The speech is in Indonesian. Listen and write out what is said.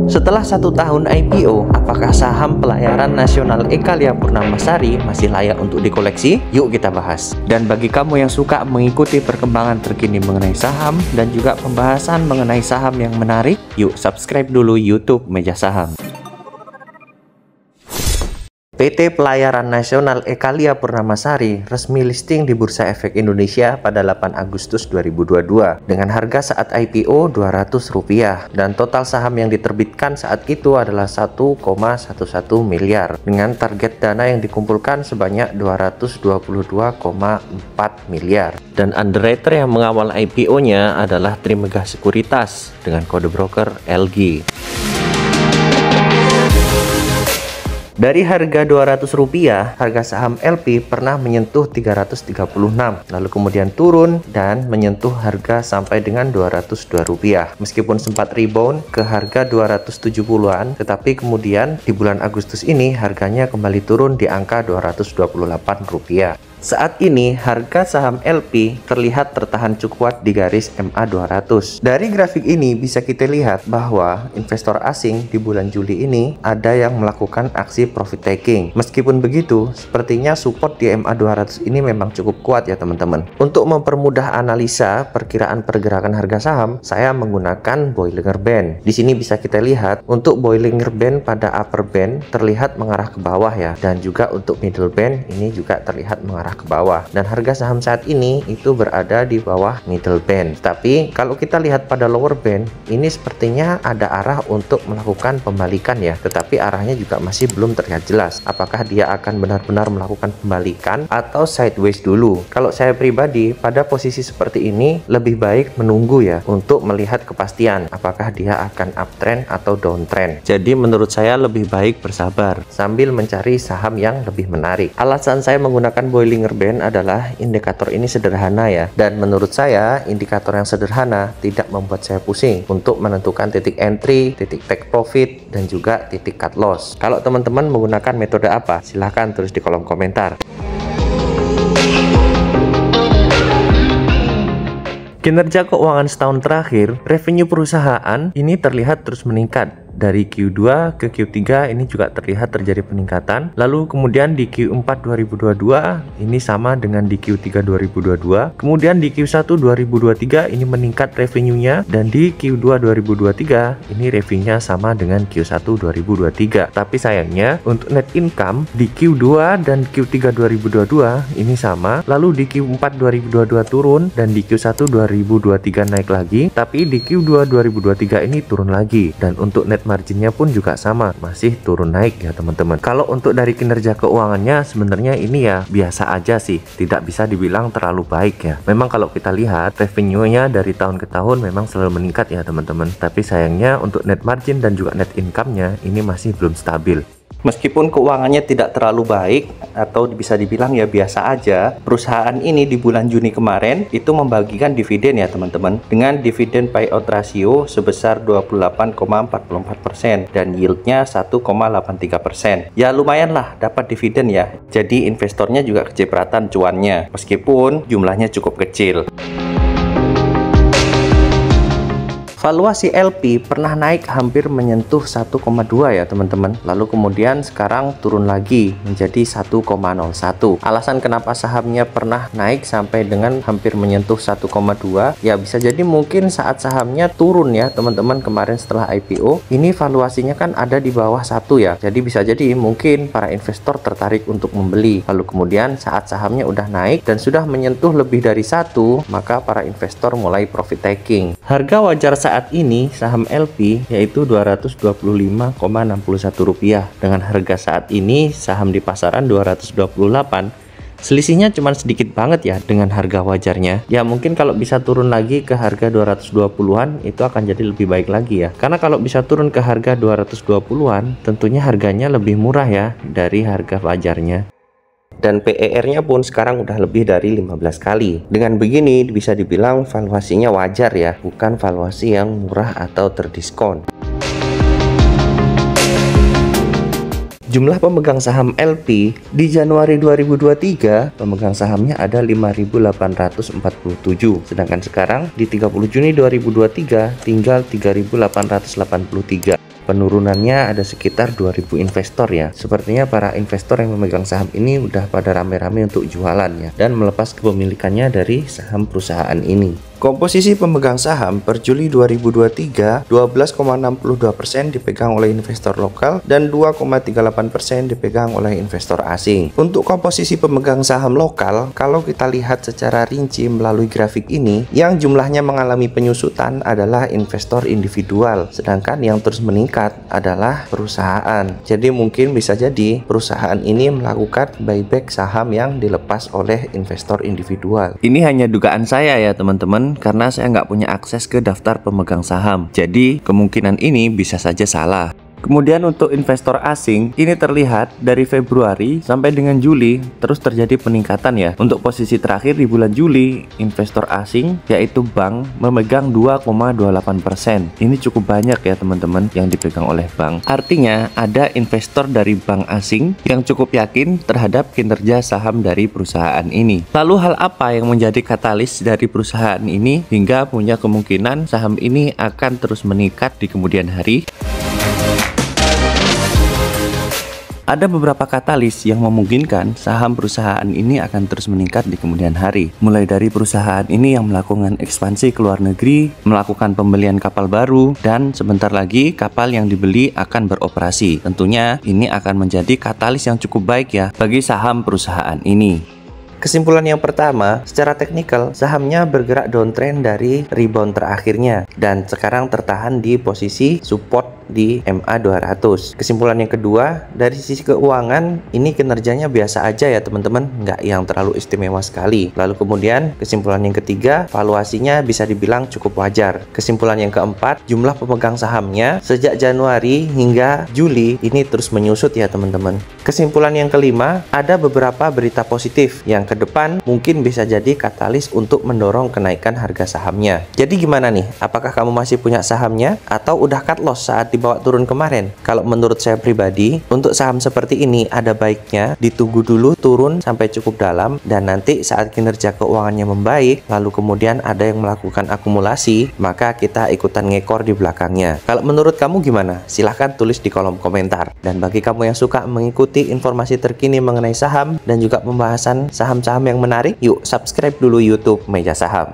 Setelah 1 tahun IPO, apakah saham pelayaran nasional Ekalia Purnamasari masih layak untuk dikoleksi? Yuk kita bahas. Dan bagi kamu yang suka mengikuti perkembangan terkini mengenai saham dan juga pembahasan mengenai saham yang menarik, yuk subscribe dulu YouTube Meja Saham. PT Pelayaran Nasional Ekalia Purnamasari resmi listing di Bursa Efek Indonesia pada 8 Agustus 2022 dengan harga saat IPO Rp200 dan total saham yang diterbitkan saat itu adalah 1,11 miliar dengan target dana yang dikumpulkan sebanyak 222,4 miliar. Dan underwriter yang mengawal IPO-nya adalah Trimegah Sekuritas dengan kode broker LG. Dari harga Rp200, harga saham LP pernah menyentuh 336, lalu kemudian turun dan menyentuh harga sampai dengan Rp202. Meskipun sempat rebound ke harga 270-an, tetapi kemudian di bulan Agustus ini harganya kembali turun di angka Rp228. Saat ini harga saham LP terlihat tertahan cukup kuat di garis MA200. Dari grafik ini bisa kita lihat bahwa investor asing di bulan Juli ini ada yang melakukan aksi profit taking. Meskipun begitu, sepertinya support di MA200 ini memang cukup kuat ya teman-teman. Untuk mempermudah analisa perkiraan pergerakan harga saham, saya menggunakan Bollinger Band. Di sini bisa kita lihat untuk Bollinger Band pada upper band terlihat mengarah ke bawah ya, dan juga untuk middle band ini juga terlihat mengarah ke bawah, dan harga saham saat ini itu berada di bawah middle band. Tapi kalau kita lihat pada lower band, ini sepertinya ada arah untuk melakukan pembalikan ya, tetapi arahnya juga masih belum terlihat jelas apakah dia akan benar-benar melakukan pembalikan atau sideways dulu. Kalau saya pribadi pada posisi seperti ini lebih baik menunggu ya, untuk melihat kepastian apakah dia akan uptrend atau downtrend. Jadi menurut saya lebih baik bersabar sambil mencari saham yang lebih menarik. Alasan saya menggunakan Bollinger Band adalah indikator ini sederhana ya, dan menurut saya indikator yang sederhana tidak membuat saya pusing untuk menentukan titik entry, titik take profit, dan juga titik cut loss. Kalau teman-teman menggunakan metode apa? Silahkan tulis di kolom komentar. Kinerja keuangan setahun terakhir, revenue perusahaan ini terlihat terus meningkat. Dari Q2 ke Q3 ini juga terlihat terjadi peningkatan. Lalu kemudian di Q4 2022 ini sama dengan di Q3 2022. Kemudian di Q1 2023 ini meningkat revenue-nya, dan di Q2 2023 ini revenue-nya sama dengan Q1 2023. Tapi sayangnya untuk net income di Q2 dan Q3 2022 ini sama. Lalu di Q4 2022 turun, dan di Q1 2023 naik lagi. Tapi di Q2 2023 ini turun lagi. Dan untuk net marginnya pun juga sama, masih turun naik ya teman-teman. Kalau untuk dari kinerja keuangannya sebenarnya ini ya biasa aja sih, tidak bisa dibilang terlalu baik ya. Memang kalau kita lihat revenue-nya dari tahun ke tahun memang selalu meningkat ya teman-teman, tapi sayangnya untuk net margin dan juga net income-nya ini masih belum stabil. Meskipun keuangannya tidak terlalu baik atau bisa dibilang ya biasa aja, perusahaan ini di bulan Juni kemarin itu membagikan dividen ya teman-teman, dengan dividen payout ratio sebesar 28,44% dan yieldnya 1,83%. Ya lumayan lah dapat dividen ya, jadi investornya juga kecipratan cuannya meskipun jumlahnya cukup kecil. Valuasi LP pernah naik hampir menyentuh 1,2 ya teman-teman. Lalu kemudian sekarang turun lagi menjadi 1,01. Alasan kenapa sahamnya pernah naik sampai dengan hampir menyentuh 1,2 ya bisa jadi mungkin saat sahamnya turun ya teman-teman kemarin setelah IPO. Ini valuasinya kan ada di bawah 1 ya. Jadi bisa jadi mungkin para investor tertarik untuk membeli. Lalu kemudian saat sahamnya udah naik dan sudah menyentuh lebih dari 1, maka para investor mulai profit taking. Harga wajar saat ini saham LP yaitu Rp225,61 dengan harga saat ini saham di pasaran 228. Selisihnya cuma sedikit banget ya dengan harga wajarnya. Ya mungkin kalau bisa turun lagi ke harga 220-an itu akan jadi lebih baik lagi ya. Karena kalau bisa turun ke harga 220-an tentunya harganya lebih murah ya dari harga wajarnya. Dan PER-nya pun sekarang udah lebih dari 15 kali. Dengan begini bisa dibilang valuasinya wajar ya, bukan valuasi yang murah atau terdiskon. Jumlah pemegang saham LP di Januari 2023, pemegang sahamnya ada 5.847. Sedangkan sekarang di 30 Juni 2023 tinggal 3.883. Penurunannya ada sekitar 2.000 investor ya. Sepertinya para investor yang memegang saham ini udah pada rame-rame untuk jualan ya, dan melepas kepemilikannya dari saham perusahaan ini. Komposisi pemegang saham per Juli 2023, 12,62% dipegang oleh investor lokal dan 2,38% dipegang oleh investor asing. Untuk komposisi pemegang saham lokal, kalau kita lihat secara rinci melalui grafik ini, yang jumlahnya mengalami penyusutan adalah investor individual, sedangkan yang terus meningkat adalah perusahaan. Jadi mungkin bisa jadi perusahaan ini melakukan buyback saham yang dilepas oleh investor individual. Ini hanya dugaan saya ya teman-teman, karena saya nggak punya akses ke daftar pemegang saham. Jadi kemungkinan ini bisa saja salah. Kemudian untuk investor asing, ini terlihat dari Februari sampai dengan Juli terus terjadi peningkatan ya. Untuk posisi terakhir di bulan Juli, investor asing yaitu bank memegang 2,28%. Ini cukup banyak ya teman-teman yang dipegang oleh bank. Artinya ada investor dari bank asing yang cukup yakin terhadap kinerja saham dari perusahaan ini. Lalu hal apa yang menjadi katalis dari perusahaan ini hingga punya kemungkinan saham ini akan terus meningkat di kemudian hari? Ada beberapa katalis yang memungkinkan saham perusahaan ini akan terus meningkat di kemudian hari. Mulai dari perusahaan ini yang melakukan ekspansi ke luar negeri, melakukan pembelian kapal baru, dan sebentar lagi kapal yang dibeli akan beroperasi. Tentunya ini akan menjadi katalis yang cukup baik ya bagi saham perusahaan ini. Kesimpulan yang pertama, secara teknikal sahamnya bergerak downtrend dari rebound terakhirnya dan sekarang tertahan di posisi support di MA200. Kesimpulan yang kedua, dari sisi keuangan ini kinerjanya biasa aja ya teman-teman, nggak yang terlalu istimewa sekali. Lalu kemudian kesimpulan yang ketiga, valuasinya bisa dibilang cukup wajar. Kesimpulan yang keempat, jumlah pemegang sahamnya sejak Januari hingga Juli ini terus menyusut ya teman-teman. Kesimpulan yang kelima, ada beberapa berita positif yang ke depan mungkin bisa jadi katalis untuk mendorong kenaikan harga sahamnya. Jadi gimana nih? Apakah kamu masih punya sahamnya atau udah cut loss saat dibawa turun kemarin? Kalau menurut saya pribadi, untuk saham seperti ini ada baiknya ditunggu dulu turun sampai cukup dalam, dan nanti saat kinerja keuangannya membaik, lalu kemudian ada yang melakukan akumulasi, maka kita ikutan ngekor di belakangnya. Kalau menurut kamu gimana? Silahkan tulis di kolom komentar. Dan bagi kamu yang suka mengikuti informasi terkini mengenai saham dan juga pembahasan saham-saham yang menarik, yuk subscribe dulu YouTube Meja Saham.